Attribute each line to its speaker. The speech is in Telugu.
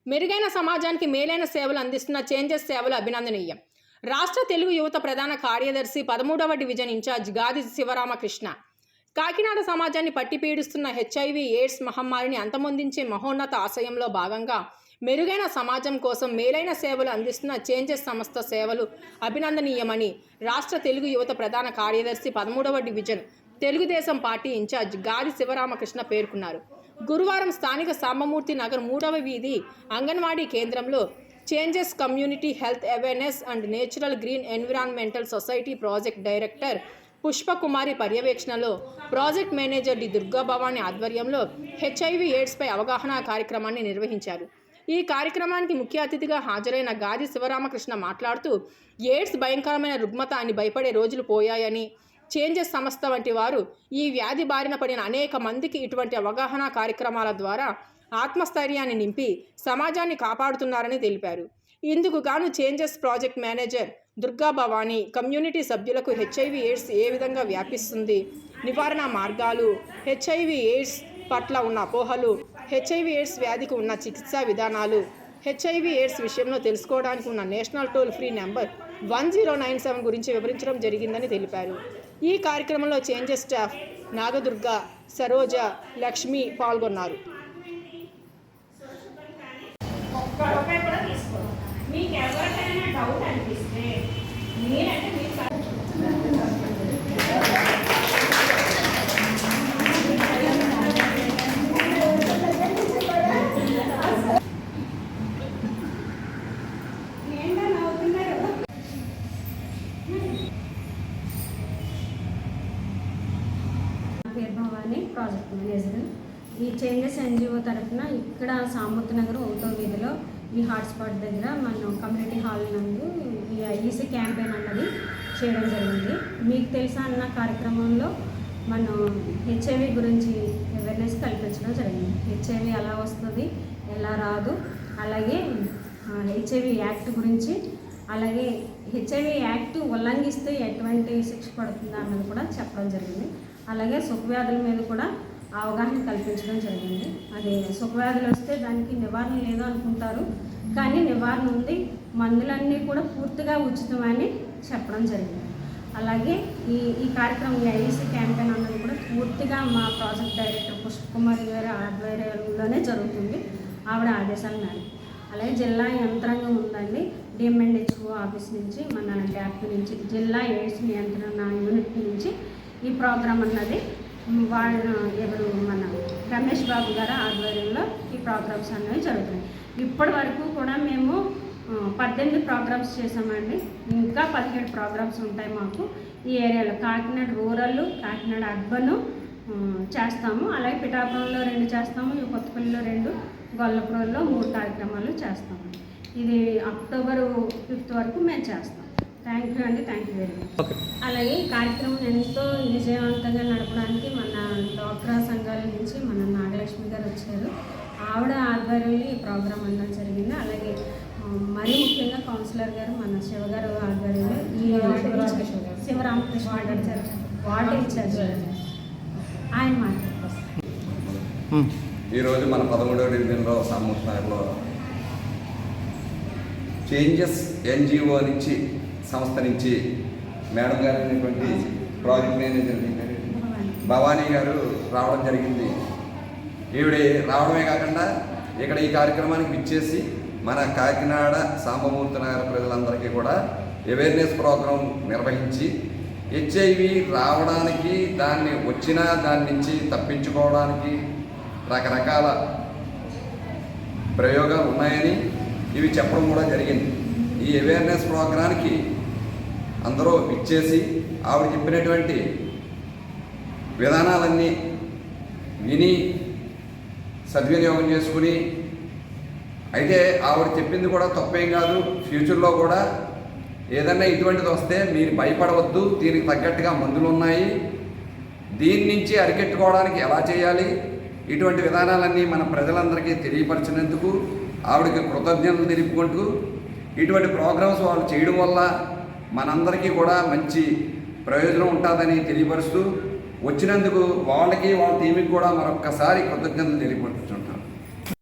Speaker 1: మెరుగైన సమాజానికి మేలైన సేవలు అందిస్తున్న చేంజెస్ సేవలు అభినందనీయం. రాష్ట్ర తెలుగు యువత ప్రధాన కార్యదర్శి 13వ డివిజన్ ఇన్ఛార్జ్ గాది శివరామకృష్ణ కాకినాడ సమాజాన్ని పట్టిపీడిస్తున్న హెచ్ఐవి ఎయిడ్స్ మహమ్మారిని అంతమొందించే మహోన్నత ఆశయంలో భాగంగా మెరుగైన సమాజం కోసం మేలైన సేవలు అందిస్తున్న చేంజెస్ సంస్థ సేవలు అభినందనీయమని రాష్ట్ర తెలుగు యువత ప్రధాన కార్యదర్శి 13వ డివిజన్ తెలుగుదేశం పార్టీ ఇన్ఛార్జ్ గాది శివరామకృష్ణ పేర్కొన్నారు. గురువారం స్థానిక సాంబమూర్తి నగర్ 3వ వీధి అంగన్వాడీ కేంద్రంలో changes community health awareness and natural green environmental society project director Pushpakumari పర్యవేక్షణలో ప్రాజెక్ట్ మేనేజర్ డి దుర్గాభవాని ఆధ్వర్యంలో హెచ్ఐవి ఎయిడ్స్పై అవగాహన కార్యక్రమాన్ని నిర్వహించారు. ఈ కార్యక్రమానికి ముఖ్య అతిథిగా హాజరైన గాది శివరామకృష్ణ మాట్లాడుతూ ఎయిడ్స్ భయంకరమైన రుగ్మత అని భయపడే రోజులు పోయాయని, చేంజెస్ సంస్థ వంటి వారు ఈ వ్యాధి బారిన పడిన అనేక మందికి ఇటువంటి అవగాహన కార్యక్రమాల ద్వారా ఆత్మస్థైర్యాన్ని నింపి సమాజాన్ని కాపాడుతున్నారని తెలిపారు. ఇందుకు గాను changes project manager Durga Bhavani community సభ్యులకు హెచ్ఐవి ఎయిడ్స్ ఏ విధంగా వ్యాపిస్తుంది, నివారణ మార్గాలు, హెచ్ఐవి ఎయిడ్స్ పట్ల ఉన్న అపోహలు, హెచ్ఐవి ఎయిడ్స్ వ్యాధికి ఉన్న చికిత్సా విధానాలు, హెచ్ఐవి ఎయిడ్స్ విషయంలో తెలుసుకోవడానికి ఉన్న నేషనల్ టోల్ ఫ్రీ నెంబర్ 1097 గురించి వివరించడం జరిగిందని తెలిపారు. ఈ కార్యక్రమంలో చేంజెస్ స్టాఫ్ నాగదుర్గ, సరోజ, లక్ష్మి పాల్గొన్నారు.
Speaker 2: Bhavani project manager. ఈ చేంజెస్ ఎన్జిఓ తరఫున ఇక్కడ సాంబమూర్తి నగర్ 1వ వీధిలో ఈ హాట్స్పాట్ దగ్గర మనం కమ్యూనిటీ హాల్ నందు ఈ ఐఈసీ క్యాంపెయిన్ అన్నది చేయడం జరిగింది. మీకు తెలుసా అన్న కార్యక్రమంలో మనం హెచ్ఐవి గురించి అవేర్నెస్ కల్పించడం జరిగింది. హెచ్ఐవి ఎలా వస్తుంది, ఎలా రాదు, అలాగే హెచ్ఐవి యాక్ట్ గురించి, అలాగే హెచ్ఐవి యాక్ట్ ఉల్లంఘిస్తే ఎటువంటి శిక్ష పడుతుందా అన్నది కూడా చెప్పడం జరిగింది. అలాగే సుఖవ్యాధుల మీద కూడా అవగాహన కల్పించడం జరిగింది. అది సుఖవ్యాధులు వస్తే దానికి నివారణ లేదు అనుకుంటారు, కానీ నివారణ ఉంది. మందులన్నీ కూడా పూర్తిగా ఉచితమని చెప్పడం జరిగింది. అలాగే ఈ కార్యక్రమం ఈ ఐఈసీ క్యాంపెయిన్ అన్నది కూడా పూర్తిగా మా ప్రాజెక్ట్ డైరెక్టర్ పుష్పకుమారి గారి ఆధ్వర్యంలోనే జరుగుతుంది, ఆవిడ ఆదేశాల మేరకు. అలాగే జిల్లా యంత్రాంగం ఉందండి, డిఎంఎన్హెచ్ఓ ఆఫీస్ నుంచి, మన ల్యాబ్ నుంచి, జిల్లా ఎయిడ్స్ నియంత్రణ యూనిట్ నుంచి ఈ ప్రోగ్రాం అన్నది ఎవరు మన రమేష్ బాబు గారి ఆధ్వర్యంలో ఈ ప్రోగ్రామ్స్ అనేవి జరుగుతున్నాయి. ఇప్పటి వరకు కూడా మేము 18 ప్రోగ్రామ్స్ చేసామండి. ఇంకా 17 ప్రోగ్రామ్స్ ఉంటాయి మాకు ఈ ఏరియాలో. కాకినాడ రూరల్, కాకినాడ అర్బన్ చేస్తాము. అలాగే పిఠాపురంలో 2 చేస్తాము, కొత్తపల్లిలో 2, గొల్లపురంలో 3 కార్యక్రమాలు చేస్తాము. ఇది అక్టోబర్ 5th వరకు మేము చేస్తాం. థ్యాంక్ యూ అండి, థ్యాంక్ యూ వెరీ మచ్. అలాగే ఈ కార్యక్రమం ఎంతో విజయవంతంగా నడపడానికి మన డ్వాక్రా సంఘాల నుంచి మన నాగలక్ష్మి గారు వచ్చారు, ఆవిడ ఆధ్వర్యంలో ఈ ప్రోగ్రాం అనడం జరిగింది. అలాగే మరీ ముఖ్యంగా కౌన్సిలర్ గారు మన శివగారు ఆధ్వర్యంలో ఈ శివరామకృష్ణ గారు వార్డు ఇన్ఛార్జ్ ఆయన మాట్లాడుతారు.
Speaker 3: ఈరోజు మన 13వ డివిజన్లో సాంబమూర్తి నగర్లో చేంజెస్ ఎన్జిఓ నుంచి సంస్థ నుంచి మేడం గారు అయినటువంటి ప్రాజెక్ట్ మేనేజర్ భవానీ గారు రావడం జరిగింది. ఈవిడ రావడమే కాకుండా ఇక్కడ ఈ కార్యక్రమానికి విచ్చేసి మన కాకినాడ సాంబమూర్తి నగర్ ప్రజలందరికీ కూడా అవేర్నెస్ ప్రోగ్రాం నిర్వహించి హెచ్ఐవి రావడానికి, దాన్ని వచ్చినా దాని నుంచి తప్పించుకోవడానికి రకరకాల ప్రయోగాలు ఉన్నాయని ఇవి చెప్పడం కూడా జరిగింది. ఈ అవేర్నెస్ ప్రోగ్రాంకి అందరూ ఇచ్చేసి ఆవిడ చెప్పినటువంటి విధానాలన్నీ విని సద్వినియోగం చేసుకుని, అయితే ఆవిడ చెప్పింది కూడా తప్పేం కాదు, ఫ్యూచర్లో కూడా ఏదన్నా ఇటువంటిది వస్తే మీరు భయపడవద్దు, దీనికి తగ్గట్టుగా మందులు ఉన్నాయి, దీని నుంచి అరికెట్టుకోవడానికి ఎలా చేయాలి, ఇటువంటి విధానాలన్నీ మన ప్రజలందరికీ తెలియపరిచినందుకు ఆవిడకి కృతజ్ఞతలు తెలుపుకుంటూ, ఇటువంటి ప్రోగ్రామ్స్ వాళ్ళు చేయడం వల్ల మనందరికీ కూడా మంచి ప్రయోజనం ఉంటుందని తెలియపరుస్తూ వచ్చినందుకు వాళ్ళకి వాళ్ళ టీంకి కూడా మరొక్కసారి కృతజ్ఞతలు తెలియపడుతుంది.